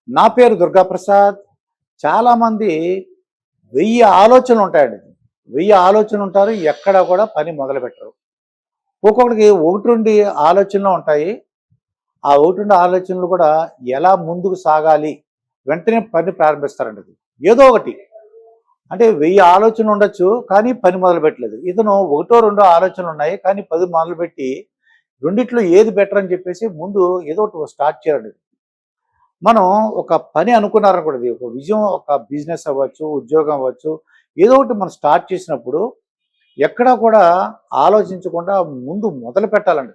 నా పేరు దుర్గాప్రసాద్. చాలామంది 1000 ఆలోచనలు ఉంటాయండి. 1000 ఆలోచనలు ఉంటారు. ఎక్కడ కూడా పని మొదలుపెట్టరు. ఒక్కొక్కడికి 1, 2 ఆలోచనలు ఉంటాయి. ఆ 1, 2 ఆలోచనలు కూడా ఎలా ముందుకు సాగాలి, వెంటనే పని ప్రారంభిస్తారండి. ఏదో ఒకటి అంటే 1000 ఆలోచనలు ఉండొచ్చు, కానీ పని మొదలుపెట్టలేదు. ఇతను 1, 2 ఆలోచనలు ఉన్నాయి, కానీ 10 మొదలుపెట్టి రెండిట్లో ఏది బెటర్ అని చెప్పేసి ముందు ఏదో ఒకటి స్టార్ట్ చేయాలండి. మనం ఒక పని అనుకున్నారనుకోండి, ఒక విజయం, ఒక బిజినెస్ అవ్వచ్చు, ఉద్యోగం అవ్వచ్చు, ఏదో ఒకటి మనం స్టార్ట్ చేసినప్పుడు ఎక్కడా కూడా ఆలోచించకుండా ముందు మొదలు పెట్టాలండి.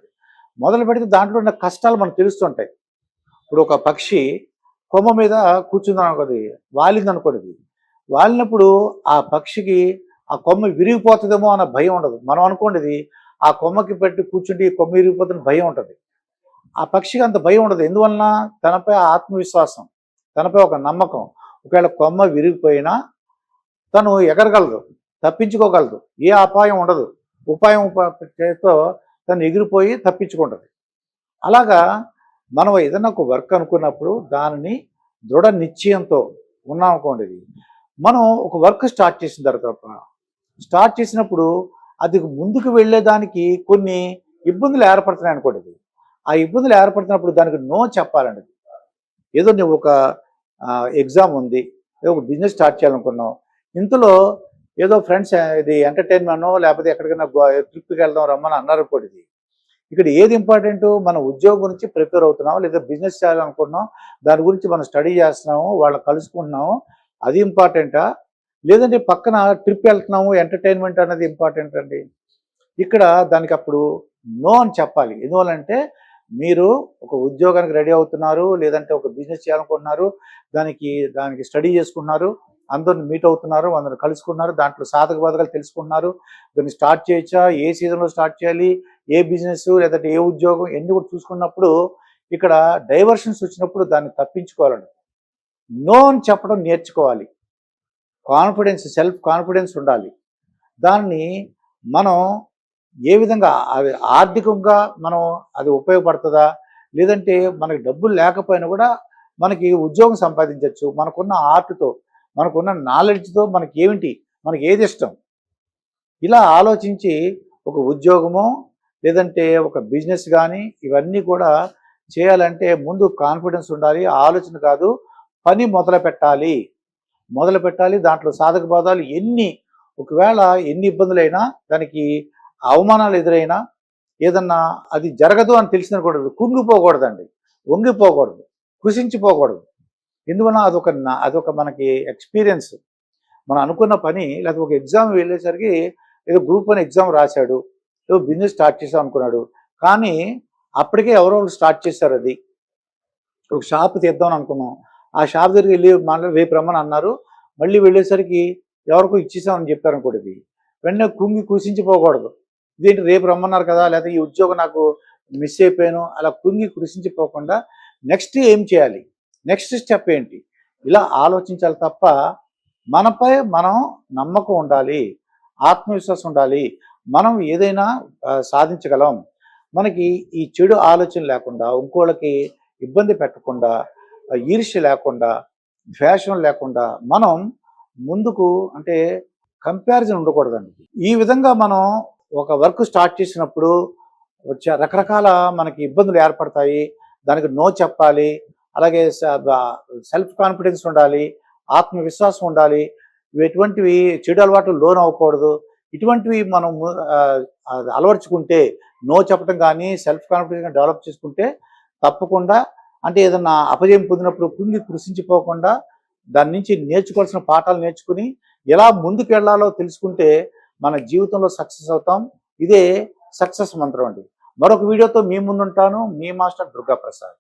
మొదలు పెడితే దాంట్లో ఉన్న కష్టాలు మనకు తెలుస్తుంటాయి. ఇప్పుడు ఒక పక్షి కొమ్మ మీద కూర్చుందని అనుకోండి, వాలిందనుకోండి, వాలినప్పుడు ఆ పక్షికి ఆ కొమ్మ విరిగిపోతుందేమో అన్న భయం ఉండదు. మనం అనుకోండి ఆ కొమ్మకి పెట్టి కూర్చుంటే ఈ కొమ్మ విరిగిపోతుందని భయం ఉంటుంది. ఆ పక్షికి అంత భయం ఉండదు. ఎందువలన? తనపై ఆత్మవిశ్వాసం, తనపై ఒక నమ్మకం. ఒకవేళ కొమ్మ విరిగిపోయినా తను ఎగరగలదు, తప్పించుకోగలదు. ఏ అపాయం ఉండదు. ఉపాయం చేతో తను ఎగిరిపోయి తప్పించుకుంటుంది. అలాగా మనం ఏదైనా ఒక వర్క్ అనుకున్నప్పుడు దానిని దృఢ నిశ్చయంతో ఉన్నామనుకోండి, మనం ఒక వర్క్ స్టార్ట్ చేసిన తర్వాత స్టార్ట్ చేసినప్పుడు అది ముందుకు వెళ్ళేదానికి కొన్ని ఇబ్బందులు ఏర్పడుతున్నాయి అనుకోండి. ఆ ఇబ్బందులు ఏర్పడుతున్నప్పుడు దానికి నో చెప్పాలండి. ఏదో నువ్వు ఒక ఎగ్జామ్ ఉంది, ఏదో ఒక బిజినెస్ స్టార్ట్ చేయాలనుకున్నావు, ఇంతలో ఏదో ఫ్రెండ్స్ ఇది ఎంటర్టైన్మెంట్ లేకపోతే ఎక్కడికైనా ట్రిప్కి వెళ్దాం రమ్మని అన్నారు అనుకోండి. ఇక్కడ ఏది ఇంపార్టెంట్? మన ఉద్యోగం గురించి ప్రిపేర్ అవుతున్నాం, లేదా బిజినెస్ చేయాలనుకుంటున్నాం, దాని గురించి మనం స్టడీ చేస్తున్నాము, వాళ్ళని కలుసుకుంటున్నాము, అది ఇంపార్టెంటా? లేదంటే పక్కన ట్రిప్ వెళ్తున్నాము, ఎంటర్టైన్మెంట్ అనేది ఇంపార్టెంట్ అండి. ఇక్కడ దానికి అప్పుడు నో అని చెప్పాలి. ఎందువల్లంటే మీరు ఒక ఉద్యోగానికి రెడీ అవుతున్నారు, లేదంటే ఒక బిజినెస్ చేయాలనుకుంటున్నారు, దానికి స్టడీ చేసుకుంటున్నారు, అందరిని మీట్ అవుతున్నారు, అందరిని కలుసుకుంటున్నారు, దాంట్లో సాధక బాధకాలు తెలుసుకుంటున్నారు, దాన్ని స్టార్ట్ చేయొచ్చా, ఏ సీజన్లో స్టార్ట్ చేయాలి, ఏ బిజినెస్ లేదంటే ఏ ఉద్యోగం ఎన్ని కూడా చూసుకున్నప్పుడు ఇక్కడ డైవర్షన్స్ వచ్చినప్పుడు దాన్ని తప్పించుకోవాలండి. నో అని చెప్పడం నేర్చుకోవాలి. కాన్ఫిడెన్స్, సెల్ఫ్ కాన్ఫిడెన్స్ ఉండాలి. దాన్ని మనం ఏ విధంగా అది ఆర్థికంగా మనం అది ఉపయోగపడుతుందా, లేదంటే మనకి డబ్బులు లేకపోయినా కూడా మనకి ఉద్యోగం సంపాదించవచ్చు మనకున్న ఆర్ట్తో, మనకున్న నాలెడ్జ్తో. మనకి ఏది ఇష్టం, ఇలా ఆలోచించి ఒక ఉద్యోగమో లేదంటే ఒక బిజినెస్ కానీ ఇవన్నీ కూడా చేయాలంటే ముందు కాన్ఫిడెన్స్ ఉండాలి. ఆలోచన కాదు, పని మొదలు పెట్టాలి. దాంట్లో సాధక బాధలు ఒకవేళ ఎన్ని ఇబ్బందులైనా, దానికి అవమానాలు ఎదురైనా, ఏదన్నా అది జరగదు అని తెలిసినకూడదు, కుంగిపోకూడదండి, వంగిపోకూడదు, కృషించిపోకూడదు. ఎందువల్ల అదొక మనకి ఎక్స్పీరియన్స్. మనం అనుకున్న పని, లేకపోతే ఒక ఎగ్జామ్ వెళ్ళేసరికి ఏదో గ్రూప్ 1 ఎగ్జామ్ రాశాడు, ఏదో బిజినెస్ స్టార్ట్ చేసాం అనుకున్నాడు, కానీ అప్పటికే ఎవరో స్టార్ట్ చేశారు. అది ఒక షాప్ తీద్దామని అనుకున్నాం, ఆ షాప్ దగ్గరికి వెళ్ళి రేపు రమ్మని అన్నారు, మళ్ళీ వెళ్ళేసరికి ఎవరికో ఇచ్చేసామని చెప్పారు అనుకోండి. వెంటనే కృషించిపోకూడదు. ఇదేంటి రేపు రమ్మన్నారు కదా, లేకపోతే ఈ ఉద్యోగం నాకు మిస్ అయిపోయాను, అలా కృషించిపోకుండా నెక్స్ట్ ఏం చేయాలి, నెక్స్ట్ స్టెప్ ఏంటి, ఇలా ఆలోచించాలి తప్ప మనపై మనం నమ్మకం ఉండాలి, ఆత్మవిశ్వాసం ఉండాలి. మనం ఏదైనా సాధించగలం. మనకి ఈ చెడు ఆలోచన లేకుండా, ఇంకోళ్ళకి ఇబ్బంది పెట్టకుండా, ఈర్ష్య లేకుండా, ద్వేషం లేకుండా మనం ముందుకు, అంటే కంపారిజన్ ఉండకూడదండి. ఈ విధంగా మనం ఒక వర్క్ స్టార్ట్ చేసినప్పుడు రకరకాల మనకి ఇబ్బందులు ఏర్పడతాయి. దానికి నో చెప్పాలి. అలాగే సెల్ఫ్ కాన్ఫిడెన్స్ ఉండాలి, ఆత్మవిశ్వాసం ఉండాలి. ఎటువంటివి చెడు అలవాట్లు లోన్ అవ్వకూడదు. ఇటువంటివి మనం అలవర్చుకుంటే, నో చెప్పడం కానీ సెల్ఫ్ కాన్ఫిడెన్స్ డెవలప్ చేసుకుంటే తప్పకుండా, అంటే ఏదన్నా అపజయం పొందినప్పుడు కృషించిపోకుండా దాని నుంచి నేర్చుకోవాల్సిన పాఠాలు నేర్చుకుని ఎలా ముందుకు వెళ్ళాలో తెలుసుకుంటే మన జీవితంలో సక్సెస్ అవుతాం. ఇదే సక్సెస్ మంత్రం అండి. మరొక వీడియోతో మీ ముందుంటాను. మీ మాస్టర్ దుర్గాప్రసాద్.